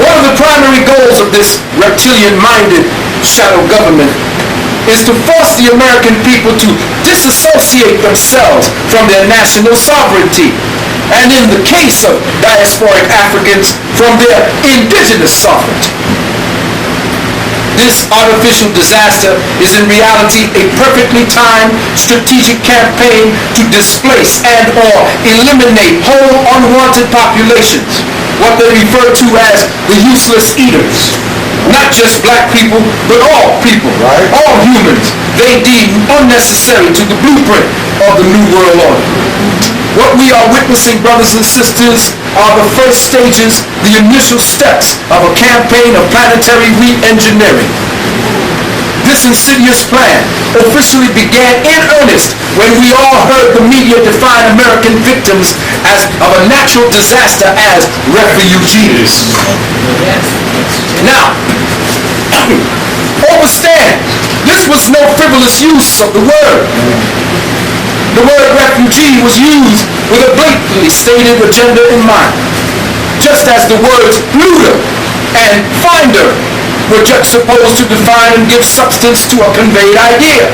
One of the primary goals of this reptilian-minded shadow government is to force the American people to disassociate themselves from their national sovereignty, and in the case of diasporic Africans, from their indigenous sovereignty. This artificial disaster is in reality a perfectly timed strategic campaign to displace and or eliminate whole unwanted populations, what they refer to as the useless eaters. Not just black people, but all people, right? All humans, they deem unnecessary to the blueprint of the New World Order. What we are witnessing, brothers and sisters, are the first stages, the initial steps of a campaign of planetary re-engineering. This insidious plan officially began in earnest when we all heard the media define American victims of a natural disaster as refugees. Now, understand, this was no frivolous use of the word. The word refugee was used with a blatantly stated agenda in mind, just as the words looter and finder were juxtaposed to define and give substance to a conveyed idea.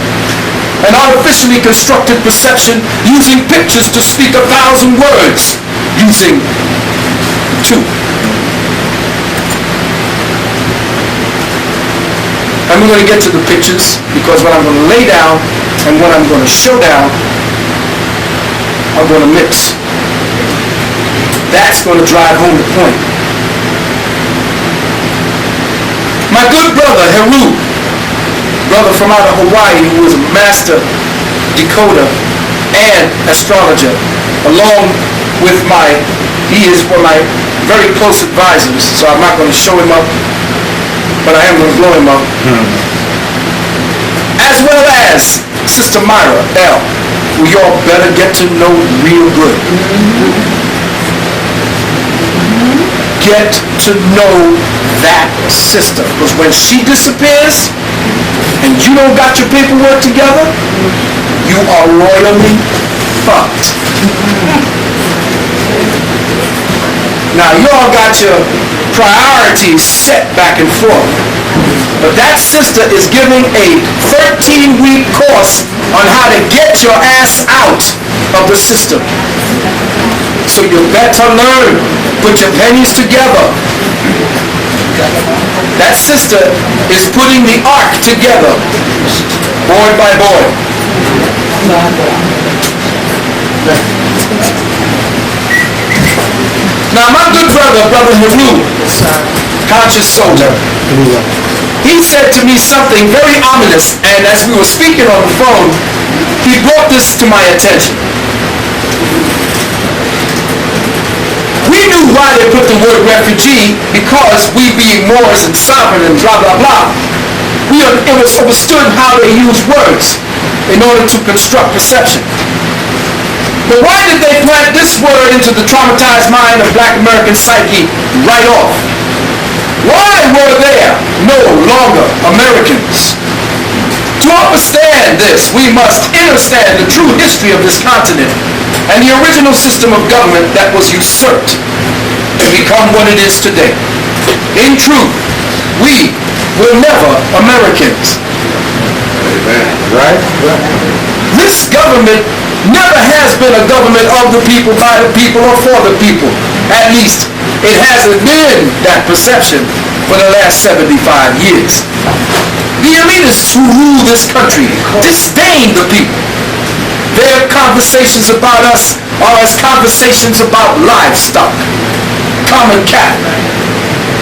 An artificially constructed perception using pictures to speak 1,000 words, using two. And we're going to get to the pictures, because what I'm going to lay down and what I'm going to show down are going to mix. That's going to drive home the point. My good brother, Heru, brother from out of Hawaii, who is a master decoder and astrologer, along with he is one of my very close advisors, so I'm not going to show him up, but I am going to blow him up. As well as Sister Myra L., who y'all better get to know real good. Get to know that sister, because when she disappears and you don't got your paperwork together, you are royally fucked. Now y'all got your priorities set back and forth, but that sister is giving a 13-week course on how to get your ass out of the system. So you better learn. Put your pennies together. That sister is putting the ark together, board by board. Now my good brother Heru, conscious soldier, he said to me something very ominous, and as we were speaking on the phone, he brought this to my attention. We knew why they put the word refugee, because we being Moors and sovereign and blah, blah, blah. It was understood how they use words in order to construct perception. But why did they plant this word into the traumatized mind of black American psyche right off? Why were there no longer Americans? To understand this, we must understand the true history of this continent and the original system of government that was usurped to become what it is today. In truth, we were never Americans. Amen. Right? This government never has been a government of the people, by the people, or for the people. At least, it hasn't been that perception for the last 75 years. The elitists who rule this country disdain the people. Their conversations about us are as conversations about livestock, common cattle.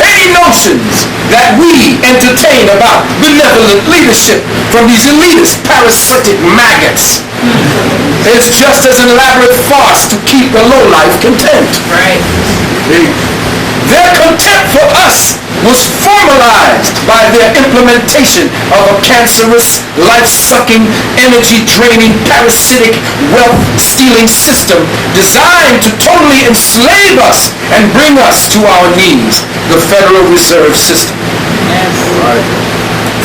Any notions that we entertain about benevolent leadership from these elitist parasitic maggots is just as an elaborate farce to keep the lowlife content. Right. Their contempt for us was formalized by their implementation of a cancerous, life-sucking, energy-draining, parasitic, wealth-stealing system designed to totally enslave us and bring us to our knees, the Federal Reserve System. Yes. Right.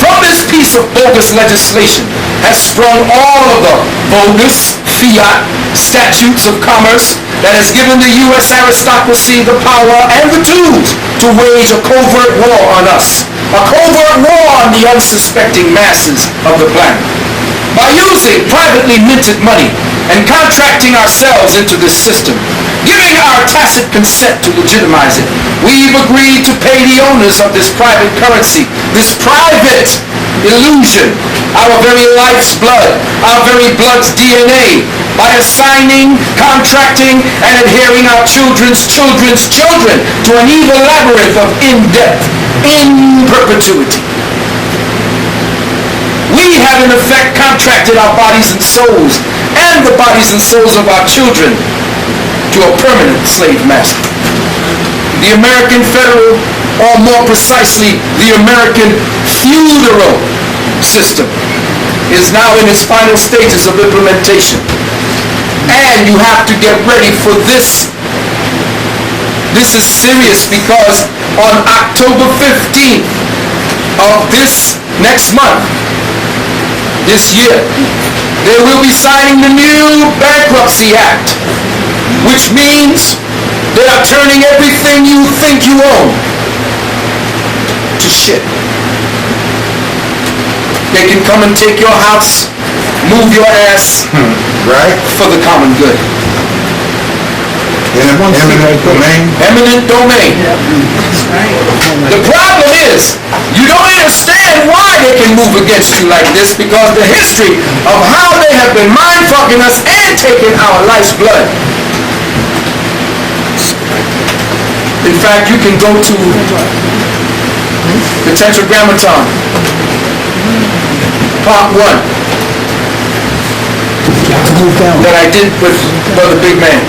From this piece of bogus legislation has sprung all of the bogus fiat statutes of commerce that has given the U.S. aristocracy the power and the tools to wage a covert war on us, a covert war on the unsuspecting masses of the planet. By using privately minted money and contracting ourselves into this system, giving our tacit consent to legitimize it, we've agreed to pay the owners of this private currency, this private illusion, our very life's blood, our very blood's DNA, by assigning, contracting, and adhering our children's children's children to an evil labyrinth of in-depth, in perpetuity. We have in effect contracted our bodies and souls and the bodies and souls of our children to a permanent slave master. The American federal, or more precisely, the American feudal system is now in its final stages of implementation. And you have to get ready for this. This is serious because on October 15th of this next month, this year, they will be signing the new Bankruptcy Act, which means they are turning everything you think you own to shit. They can come and take your house, move your ass, Right? for the common good. Eminent domain. Eminent domain. The problem is, you don't understand why they can move against you like this, because the history of how they have been mind-fucking us and taking our life's blood. In fact, you can go to the Tetragrammaton, Part 1, that I did with Brother Big Man.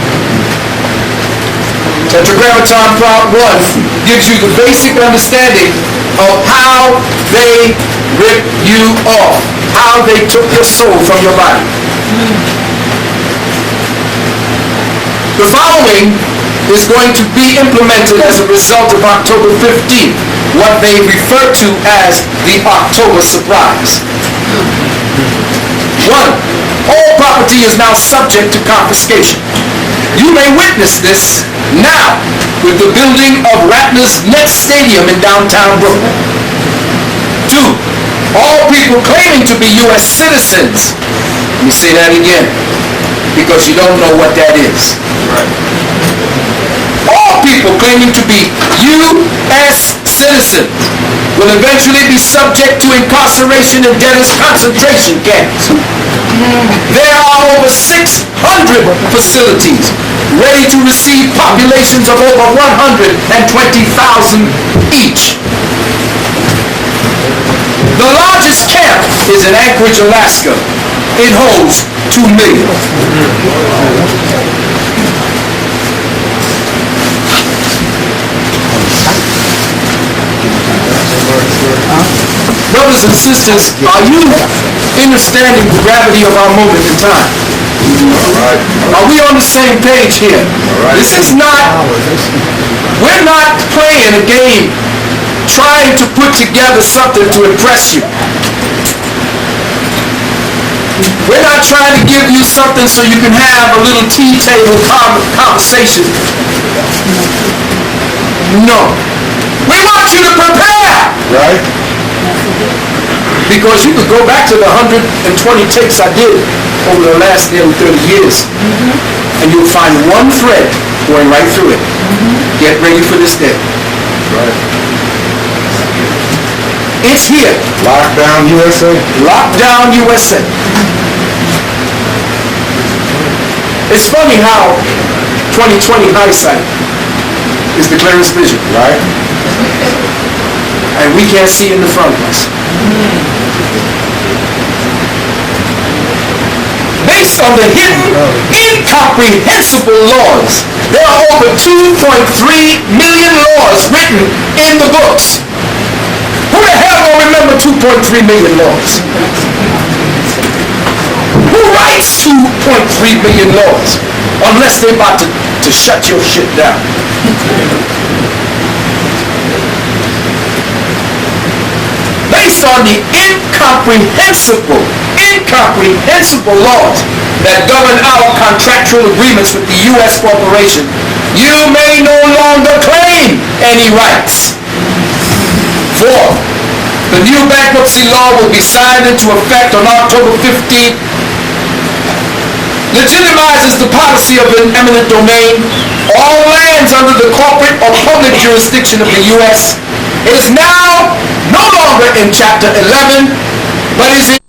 Tetragrammaton Part 1 gives you the basic understanding of how they ripped you off, how they took your soul from your body. The following is going to be implemented as a result of October 15th, what they refer to as the October surprise. 1. All property is now subject to confiscation. You may witness this now with the building of Ratner's Nets Stadium in downtown Brooklyn. 2. All people claiming to be U.S. citizens. Let me say that again, because you don't know what that is. All people claiming to be U.S. citizens will eventually be subject to incarceration in debtors' concentration camps. There are over 600 facilities ready to receive populations of over 120,000 each. The largest camp is in Anchorage, Alaska. It holds 2 million. Brothers and sisters, are you understanding the gravity of our moment in time? Are we on the same page here? This is not, we're not playing a game trying to put together something to impress you. We're not trying to give you something so you can have a little tea table conversation. No. We want you to prepare. Right? Because you could go back to the 120 takes I did over the last nearly 30 years, and you'll find one thread going right through it. Get ready for this day. Right. It's here. Lockdown USA. Lockdown USA. It's funny how 2020 hindsight is the clearest vision. Right? And we can't see in the front of us. Based on the hidden, incomprehensible laws, there are over 2.3 million laws written in the books. Who the hell will remember 2.3 million laws? Who writes 2.3 million laws? Unless they're about to shut your shit down. Based on the incomprehensible laws that govern our contractual agreements with the U.S. corporation, you may no longer claim any rights. Fourth, the new bankruptcy law will be signed into effect on October 15th, legitimizes the policy of an eminent domain. All lands under the corporate or public jurisdiction of the U.S. is now no longer in Chapter 11, but is in